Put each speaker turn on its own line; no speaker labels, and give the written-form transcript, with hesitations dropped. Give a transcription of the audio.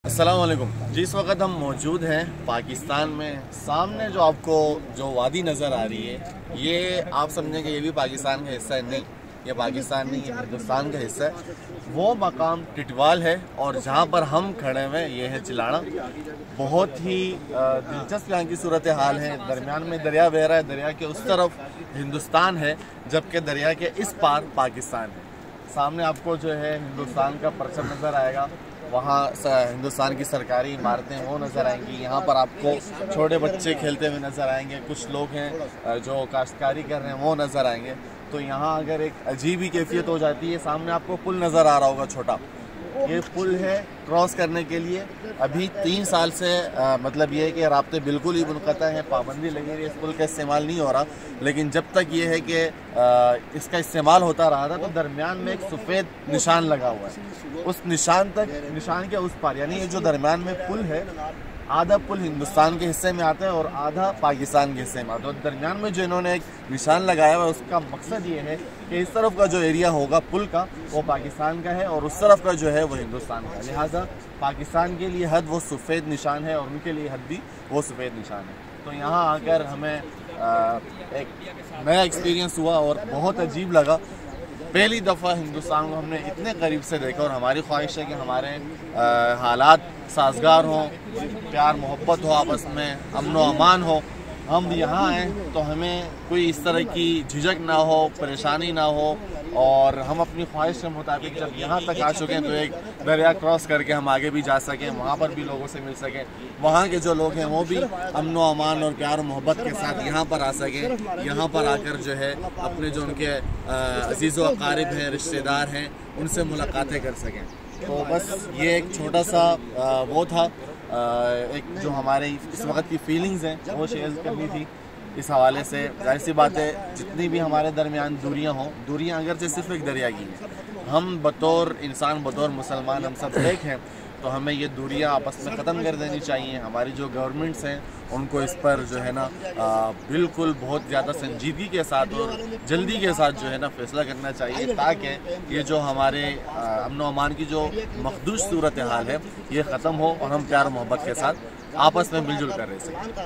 अस्सलाम वालेकुम जी। इस वक्त हम मौजूद हैं पाकिस्तान में। सामने जो आपको जो वादी नज़र आ रही है, ये आप समझेंगे ये भी पाकिस्तान का हिस्सा है। नहीं, ये पाकिस्तान नहीं, ये हिंदुस्तान का हिस्सा है। वो मकाम टिटवाल है और जहाँ पर हम खड़े हुए ये है चिलाड़ा। बहुत ही दिलचस्प यहाँ की सूरत हाल है। दरमियान में दरिया बह रहा है, दरिया के उस तरफ हिंदुस्तान है जबकि दरिया के इस पार पाकिस्तान है। सामने आपको जो है हिंदुस्तान का परचम नज़र आएगा, वहाँ हिंदुस्तान की सरकारी इमारतें वो नज़र आएंगी। यहाँ पर आपको छोटे बच्चे खेलते हुए नज़र आएंगे, कुछ लोग हैं जो काश्तकारी कर रहे हैं वो नज़र आएंगे। तो यहाँ अगर एक अजीब ही कैफियत हो जाती है। सामने आपको पुल नज़र आ रहा होगा छोटा, ये पुल है क्रॉस करने के लिए। अभी 3 साल से मतलब ये है कि राब्ते बिल्कुल ही मुनक़ता है, पाबंदी लगी हुई है, इस पुल का इस्तेमाल नहीं हो रहा। लेकिन जब तक ये है कि इसका इस्तेमाल होता रहा था तो दरमियान में एक सफ़ेद निशान लगा हुआ है। उस निशान के उस पार, यानी ये जो दरमियान में पुल है, आधा पुल हिंदुस्तान के हिस्से में आता है और आधा पाकिस्तान के हिस्से में आता है। और दरमियान में जो इन्होंने एक निशान लगाया हुआ है, उसका मकसद ये है कि इस तरफ का जो एरिया होगा पुल का वो पाकिस्तान का है और उस तरफ का जो है वो हिंदुस्तान का। लिहाजा पाकिस्तान के लिए हद वो सफ़ेद निशान है और उनके लिए हद भी वो सफ़ेद निशान है। तो यहाँ आकर हमें एक नया एक्सपीरियंस हुआ और बहुत अजीब लगा। पहली दफ़ा हिंदुस्तान को हमने इतने करीब से देखा और हमारी ख्वाहिश है कि हमारे हालात साजगार हों, प्यार मोहब्बत हो, आपस में अमन व अमान हो। हम यहाँ आएँ तो हमें कोई इस तरह की झिझक ना हो, परेशानी ना हो और हम अपनी ख्वाहिश के मुताबिक जब यहाँ तक आ चुके हैं तो एक दरिया क्रॉस करके हम आगे भी जा सकें, वहाँ पर भी लोगों से मिल सकें। वहाँ के जो लोग हैं वो भी अमन व अमान और प्यार मोहब्बत के साथ यहाँ पर आ सकें। यहाँ पर आकर जो है अपने जो उनके अजीज़ व अक़ारिब हैं, रिश्तेदार हैं, उनसे मुलाकातें कर सकें। तो बस ये एक छोटा सा वो था, एक जो हमारे इस वक्त की फीलिंग्स हैं वो शेयर करनी थी। इस हवाले से जाहिर सी बात है, जितनी भी हमारे दरमियान दूरियां हों, दूरियां अगरचे सिर्फ एक दरिया की हैं, हम बतौर इंसान, बतौर मुसलमान हम सब एक हैं, तो हमें ये दूरियां आपस में ख़त्म कर देनी चाहिए। हमारी जो गवर्नमेंट्स हैं उनको इस पर जो है ना बिल्कुल बहुत ज़्यादा संजीदगी के साथ और जल्दी के साथ जो है ना फैसला करना चाहिए, ताकि ये जो हमारे अमन व अमान की जो मखदूश सूरत हाल है ये ख़त्म हो और हम प्यार मोहब्बत के साथ आपस में मिलजुल कर रह सकें।